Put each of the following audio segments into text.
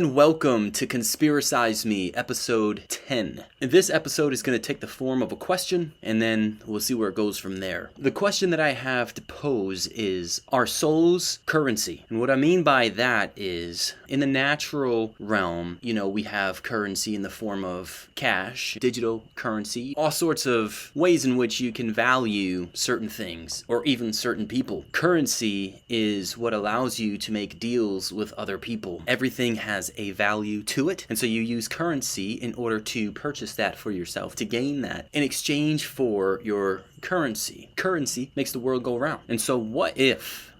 and welcome to Conspiracize Me, episode 10. This episode is going to take the form of a question, and then we'll see where it goes from there. The question that I have to pose is, are souls currency? And what I mean by that is, in the natural realm, we have currency in the form of cash, digital currency, all sorts of ways in which you can value certain things, or even certain people. Currency is what allows you to make deals with other people. Everything has a value to it, and so you use currency in order to purchase that for yourself, to gain that in exchange for your currency. Currency makes the world go round. And so what if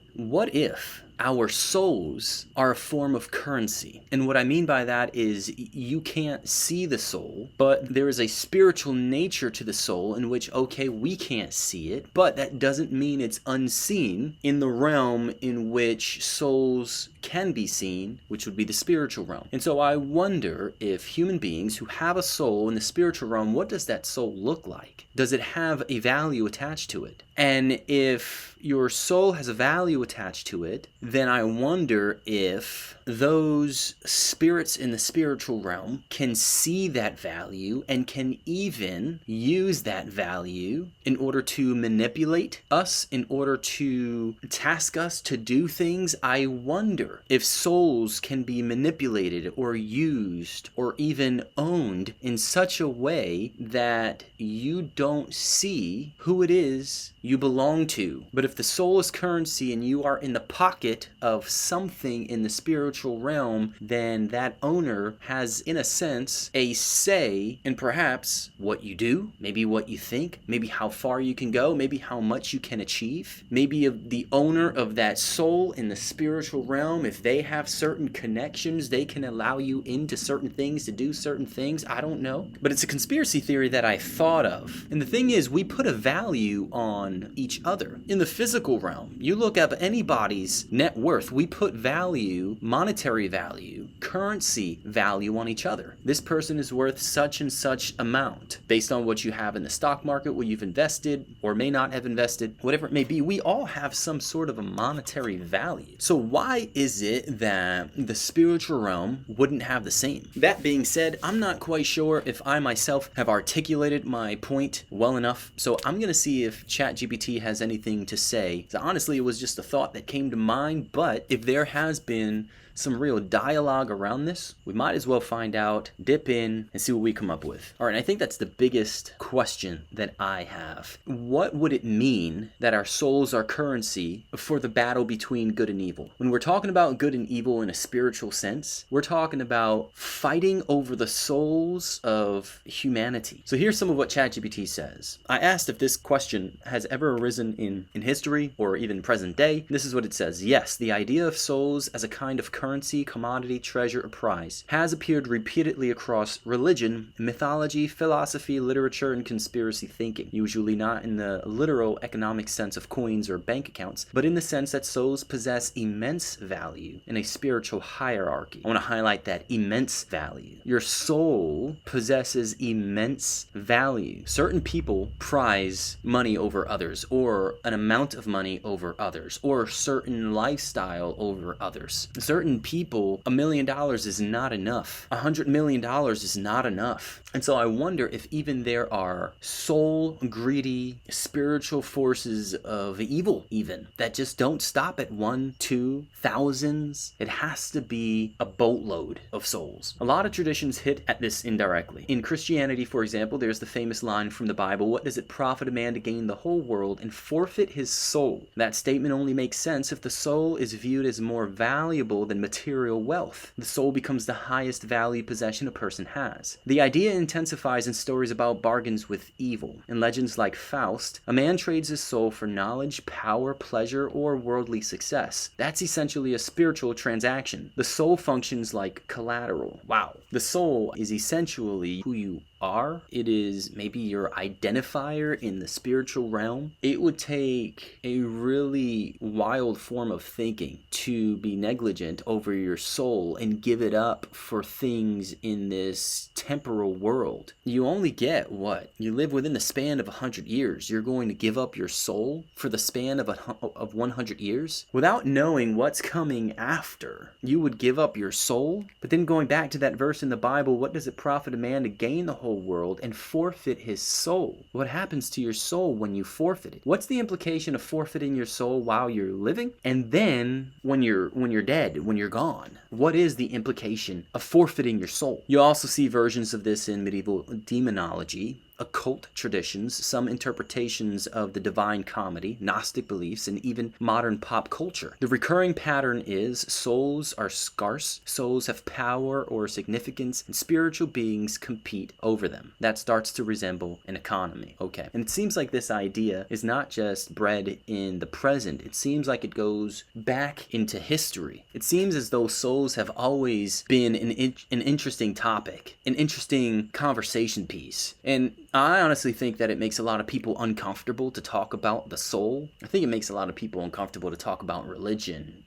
our souls are a form of currency? And what I mean by that is you can't see the soul, but there is a spiritual nature to the soul in which, we can't see it, but that doesn't mean it's unseen in the realm in which souls can be seen, which would be the spiritual realm. And so I wonder if human beings who have a soul in the spiritual realm, what does that soul look like? Does it have a value attached to it? And if your soul has a value attached to it, then I wonder if those spirits in the spiritual realm can see that value and can even use that value in order to manipulate us, in order to task us to do things. I wonder if souls can be manipulated or used or even owned in such a way that you don't see who it is you belong to. But if the soul is currency and you are in the pocket of something in the spiritual realm, then that owner has, in a sense, a say in perhaps what you do, maybe what you think, maybe how far you can go, maybe how much you can achieve. Maybe the owner of that soul in the spiritual realm, if they have certain connections, they can allow you into certain things, to do certain things. I don't know. But it's a conspiracy theory that I thought of. And the thing is, we put a value on each other. In the physical realm, you look up anybody's net worth, we put value, monetary value, currency value on each other. This person is worth such and such amount based on what you have in the stock market, what you've invested or may not have invested, whatever it may be. We all have some sort of a monetary value. So why is it that the spiritual realm wouldn't have the same? That being said, I'm not quite sure if I myself have articulated my point well enough, so I'm going to see if ChatGPT has anything to say. So honestly, it was just a thought that came to mind, but if there has been some real dialogue around this, we might as well find out, dip in, and see what we come up with. All right, I think that's the biggest question that I have. What would it mean that our souls are currency for the battle between good and evil? When we're talking about good and evil in a spiritual sense, we're talking about fighting over the souls of humanity. So here's some of what ChatGPT says. I asked if this question has ever arisen in history or even present day. This is what it says. Yes, the idea of souls as a kind of currency, commodity, treasure, or prize has appeared repeatedly across religion, mythology, philosophy, literature, and conspiracy thinking. Usually not in the literal economic sense of coins or bank accounts, but in the sense that souls possess immense value in a spiritual hierarchy. I want to highlight that immense value. Your soul possesses immense value. Certain people prize money over others, or an amount of money over others, or certain lifestyle over others. Certain people, $1 million is not enough. $100 million is not enough. And so I wonder if even there are soul greedy spiritual forces of evil even that just don't stop at 1, 2, thousands. It has to be a boatload of souls. A lot of traditions hit at this indirectly. In Christianity, for example, there's the famous line from the Bible, "What does it profit a man to gain the whole world and forfeit his soul?" That statement only makes sense if the soul is viewed as more valuable than material wealth. The soul becomes the highest value possession a person has. The idea intensifies in stories about bargains with evil. In legends like Faust, a man trades his soul for knowledge, power, pleasure, or worldly success. That's essentially a spiritual transaction. The soul functions like collateral. Wow. The soul is essentially who you are. It is maybe your identifier in the spiritual realm. It would take a really wild form of thinking to be negligent over your soul and give it up for things in this temporal world. You only get what? You live within the span of 100 years. You're going to give up your soul for the span of 100 years? Without knowing what's coming after, you would give up your soul? But then going back to that verse in the Bible, what does it profit a man to gain the whole world and forfeit his soul? What happens to your soul when you forfeit it? What's the implication of forfeiting your soul while you're living? And then when you're dead, when you're gone, what is the implication of forfeiting your soul? You also see versions of this in medieval demonology, occult traditions, some interpretations of the Divine Comedy, Gnostic beliefs, and even modern pop culture. The recurring pattern is souls are scarce, souls have power or significance, and spiritual beings compete over them. That starts to resemble an economy. Okay. And it seems like this idea is not just bred in the present, it seems like it goes back into history. It seems as though souls have always been an interesting topic, an interesting conversation piece. And I honestly think that it makes a lot of people uncomfortable to talk about the soul. I think it makes a lot of people uncomfortable to talk about religion,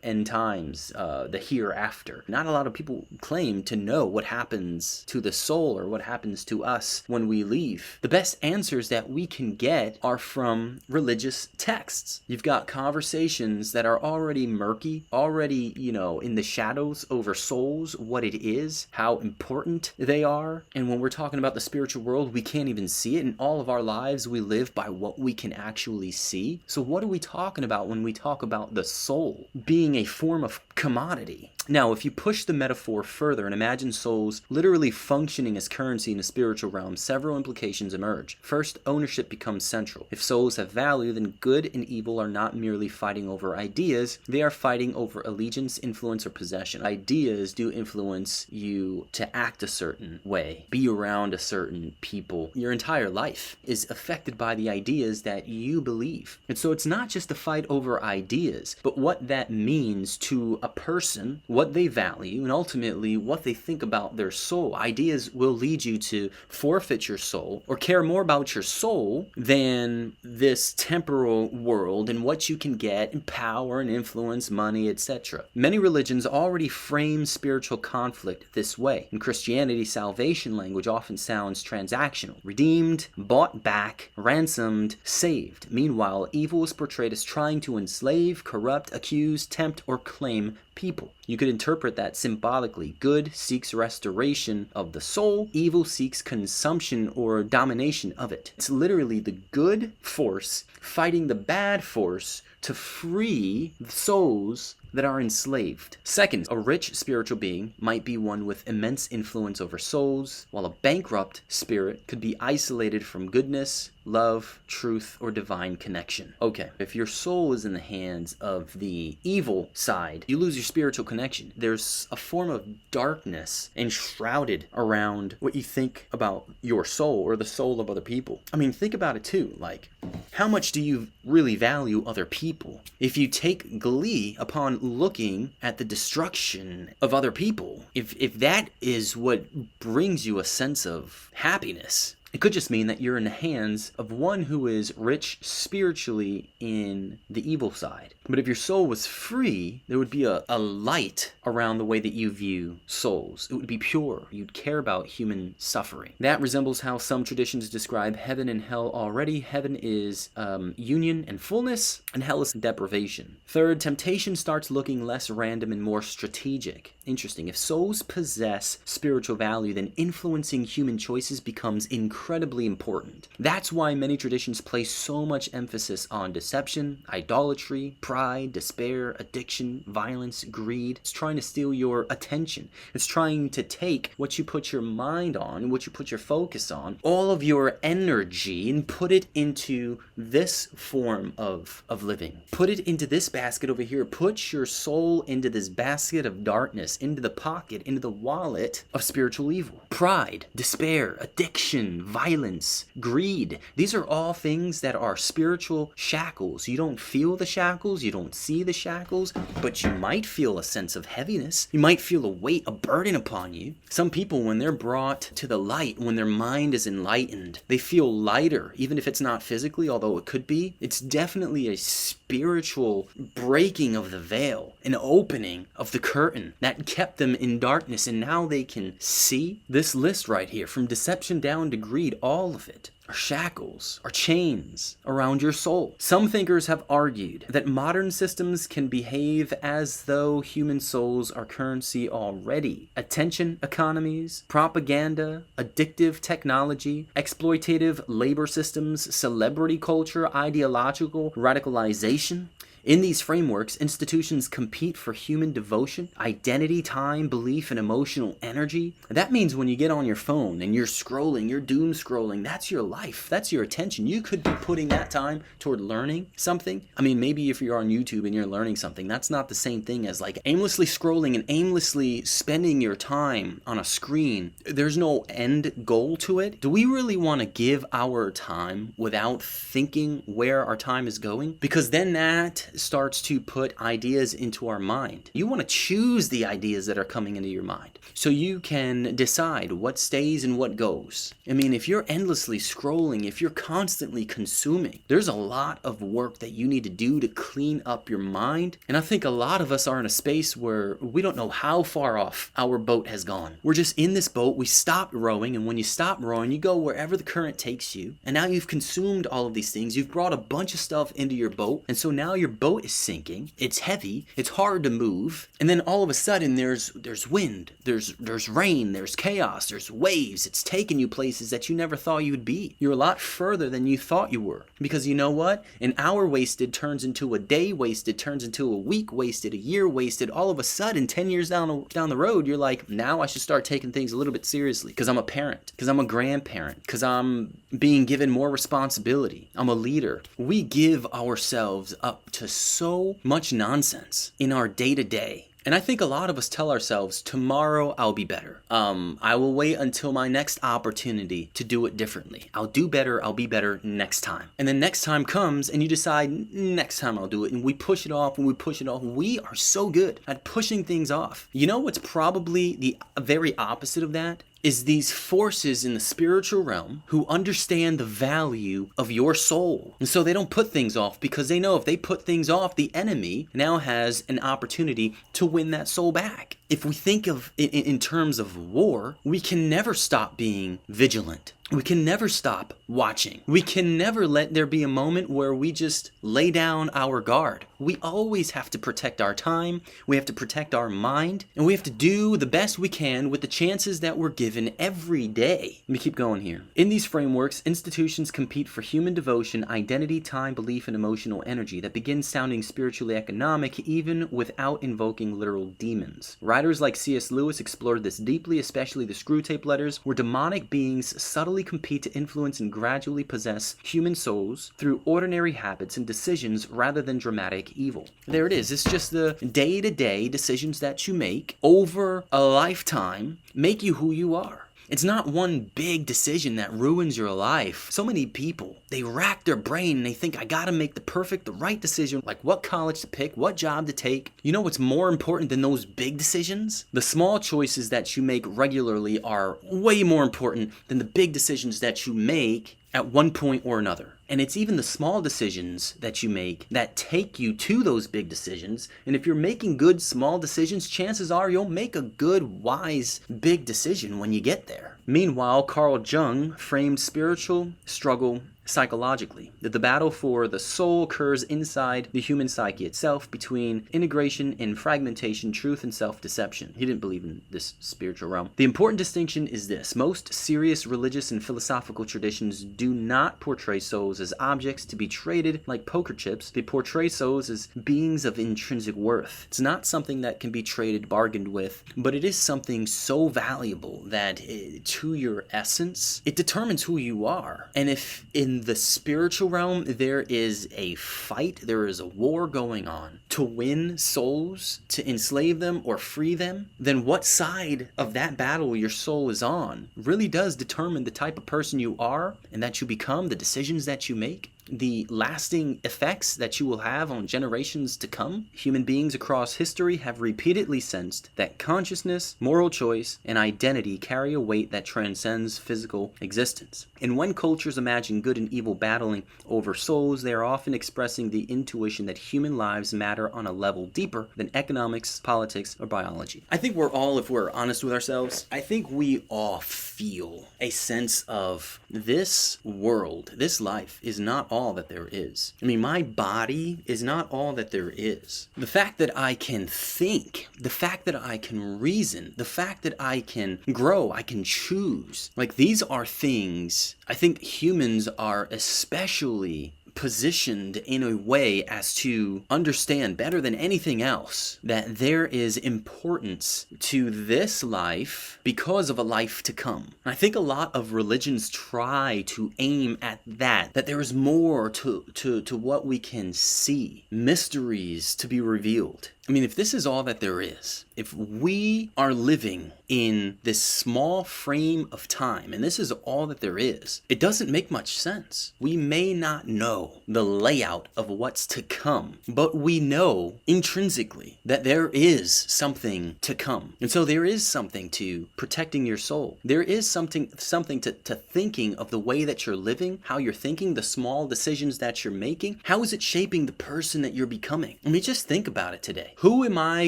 end times, the hereafter. Not a lot of people claim to know what happens to the soul or what happens to us when we leave. The best answers that we can get are from religious texts. You've got conversations that are already murky, already, in the shadows over souls, what it is, how important they are. And when we're talking about the spiritual world, we can't even see it. In all of our lives, we live by what we can actually see. So what are we talking about when we talk about the soul being a form of commodity? Now, if you push the metaphor further and imagine souls literally functioning as currency in the spiritual realm, several implications emerge. First, ownership becomes central. If souls have value, then good and evil are not merely fighting over ideas, they are fighting over allegiance, influence, or possession. Ideas do influence you to act a certain way, be around a certain people. Your entire life is affected by the ideas that you believe. And so it's not just a fight over ideas, but what that means to a person, what they value, and ultimately what they think about their soul. Ideas will lead you to forfeit your soul or care more about your soul than this temporal world and what you can get in power and influence, money, etc. Many religions already frame spiritual conflict this way. In Christianity, salvation language often sounds transactional. Redeemed, bought back, ransomed, saved. Meanwhile, evil is portrayed as trying to enslave, corrupt, accuse, tempt, or claim people. You could interpret that symbolically. Good seeks restoration of the soul, evil seeks consumption or domination of it. It's literally the good force fighting the bad force to free the souls that are enslaved. Second, a rich spiritual being might be one with immense influence over souls, while a bankrupt spirit could be isolated from goodness, love, truth, or divine connection. Okay, if your soul is in the hands of the evil side, you lose your spiritual connection. There's a form of darkness enshrouded around what you think about your soul or the soul of other people. I mean, think about it too. Like, how much do you really value other people? If you take glee upon looking at the destruction of other people, if that is what brings you a sense of happiness, it could just mean that you're in the hands of one who is rich spiritually in the evil side. But if your soul was free, there would be a light around the way that you view souls. It would be pure. You'd care about human suffering. That resembles how some traditions describe heaven and hell already. Heaven is union and fullness, and hell is deprivation. Third, temptation starts looking less random and more strategic. Interesting. If souls possess spiritual value, then influencing human choices becomes incredibly important. That's why many traditions place so much emphasis on deception, idolatry, pride, despair, addiction, violence, greed. It's trying to steal your attention. It's trying to take what you put your mind on, what you put your focus on, all of your energy, and put it into this form of living. Put it into this basket over here. Put your soul into this basket of darkness, into the pocket, into the wallet of spiritual evil. Pride, despair, addiction, violence, greed. These are all things that are spiritual shackles. You don't feel the shackles. shackles, you don't see the shackles, but you might feel a sense of heaviness. You might feel a weight, a burden upon you. Some people, when they're brought to the light, when their mind is enlightened, they feel lighter, even if it's not physically, although it could be. It's definitely a spiritual breaking of the veil, an opening of the curtain that kept them in darkness, and now they can see. This list right here, from deception down to greed, all of it are shackles, are chains around your soul. Some thinkers have argued that modern systems can behave as though human souls are currency already. Attention economies, propaganda, addictive technology, exploitative labor systems, celebrity culture, ideological radicalization. In these frameworks, institutions compete for human devotion, identity, time, belief, and emotional energy. That means when you get on your phone and you're scrolling, you're doom scrolling, that's your life, that's your attention. You could be putting that time toward learning something. I mean, maybe if you're on YouTube and you're learning something, that's not the same thing as like aimlessly scrolling and aimlessly spending your time on a screen. There's no end goal to it. Do we really want to give our time without thinking where our time is going? Because then that starts to put ideas into our mind. You want to choose the ideas that are coming into your mind so you can decide what stays and what goes. I mean, if you're endlessly scrolling, if you're constantly consuming, there's a lot of work that you need to do to clean up your mind. And I think a lot of us are in a space where we don't know how far off our boat has gone. We're just in this boat, we stopped rowing, and when you stop rowing, you go wherever the current takes you. And now you've consumed all of these things. You've brought a bunch of stuff into your boat, and so now your boat is sinking. It's heavy, it's hard to move, and then all of a sudden there's wind, there's rain, there's chaos, there's waves. It's taking you places that you never thought you would be. You're a lot further than you thought you were, because you know what? An hour wasted turns into a day wasted, turns into a week wasted, a year wasted. All of a sudden, 10 years down the road, you're like, now I should start taking things a little bit seriously, because I'm a parent, because I'm a grandparent, because I'm being given more responsibility. I'm a leader. We give ourselves up to so much nonsense in our day-to-day. And I think a lot of us tell ourselves, tomorrow I'll be better. I will wait until my next opportunity to do it differently. I'll do better, I'll be better next time. And then next time comes and you decide, next time I'll do it. And we push it off and we push it off. We are so good at pushing things off. You know what's probably the very opposite of that? Is these forces in the spiritual realm who understand the value of your soul. And so they don't put things off, because they know if they put things off, the enemy now has an opportunity to win that soul back. If we think of it in terms of war, we can never stop being vigilant. We can never stop watching. We can never let there be a moment where we just lay down our guard. We always have to protect our time, we have to protect our mind, and we have to do the best we can with the chances that we're given every day. Let me keep going here. In these frameworks, institutions compete for human devotion, identity, time, belief, and emotional energy that begins sounding spiritually economic even without invoking literal demons. Writers like C.S. Lewis explored this deeply, especially the Screwtape Letters, where demonic beings subtly compete to influence and gradually possess human souls through ordinary habits and decisions rather than dramatic evil. There it is. It's just the day-to-day decisions that you make over a lifetime make you who you are. It's not one big decision that ruins your life. So many people, they rack their brain and they think, I gotta make the right decision, like what college to pick, what job to take. You know what's more important than those big decisions? The small choices that you make regularly are way more important than the big decisions that you make at one point or another. And it's even the small decisions that you make that take you to those big decisions. And if you're making good small decisions, chances are you'll make a good, wise, big decision when you get there. Meanwhile, Carl Jung framed spiritual struggle psychologically, that the battle for the soul occurs inside the human psyche itself, between integration and fragmentation, truth and self-deception. He didn't believe in this spiritual realm. The important distinction is this: most serious religious and philosophical traditions do not portray souls as objects to be traded like poker chips. They portray souls as beings of intrinsic worth. It's not something that can be traded, bargained with, but it is something so valuable that to your essence, it determines who you are. And if in the spiritual realm there is a fight, there is a war going on to win souls, to enslave them or free them, then what side of that battle your soul is on really does determine the type of person you are and that you become, the decisions that you make. the lasting effects that you will have on generations to come? Human beings across history have repeatedly sensed that consciousness, moral choice, and identity carry a weight that transcends physical existence. And when cultures imagine good and evil battling over souls, they are often expressing the intuition that human lives matter on a level deeper than economics, politics, or biology. I think we're all, if we're honest with ourselves, I think we all feel a sense of this world, this life is not all that there is. I mean, my body is not all that there is. The fact that I can think, the fact that I can reason, the fact that I can grow, I can choose, like these are things I think humans are especially positioned in a way as to understand better than anything else that there is importance to this life because of a life to come. And I think a lot of religions try to aim at that there is more to what we can see, mysteries to be revealed. I mean, if this is all that there is, if we are living in this small frame of time, and this is all that there is, it doesn't make much sense. We may not know the layout of what's to come, but we know intrinsically that there is something to come. And so there is something to protecting your soul. There is something to thinking of the way that you're living, how you're thinking, the small decisions that you're making. How is it shaping the person that you're becoming? I mean, just think about it today. Who am I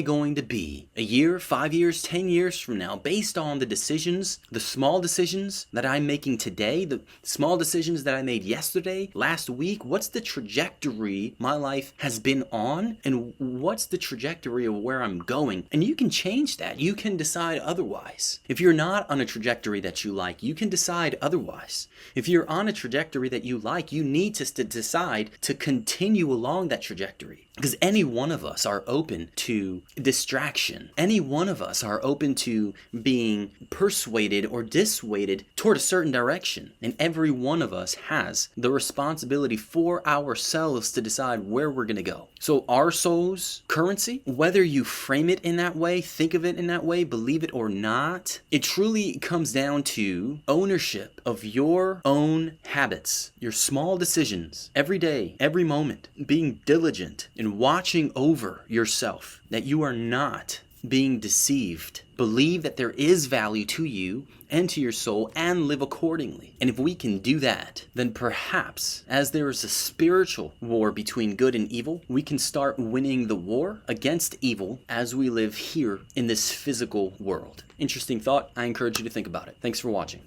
going to be a year, 5 years, 10 years from now based on the decisions, the small decisions that I'm making today, the small decisions that I made yesterday, last week? What's the trajectory my life has been on, and what's the trajectory of where I'm going? And you can change that. You can decide otherwise. If you're not on a trajectory that you like, you can decide otherwise. If you're on a trajectory that you like, you need to decide to continue along that trajectory. Because any one of us are open to distraction. Any one of us are open to being persuaded or dissuaded toward a certain direction. And every one of us has the responsibility for ourselves to decide where we're going to go. So our soul's currency, whether you frame it in that way, think of it in that way, believe it or not, it truly comes down to ownership of your own habits, your small decisions, every day, every moment, being diligent in watching over yourself, that you are not being deceived. Believe that there is value to you and to your soul, and live accordingly. And if we can do that, then perhaps, as there is a spiritual war between good and evil, we can start winning the war against evil as we live here in this physical world. Interesting thought. I encourage you to think about it. Thanks for watching.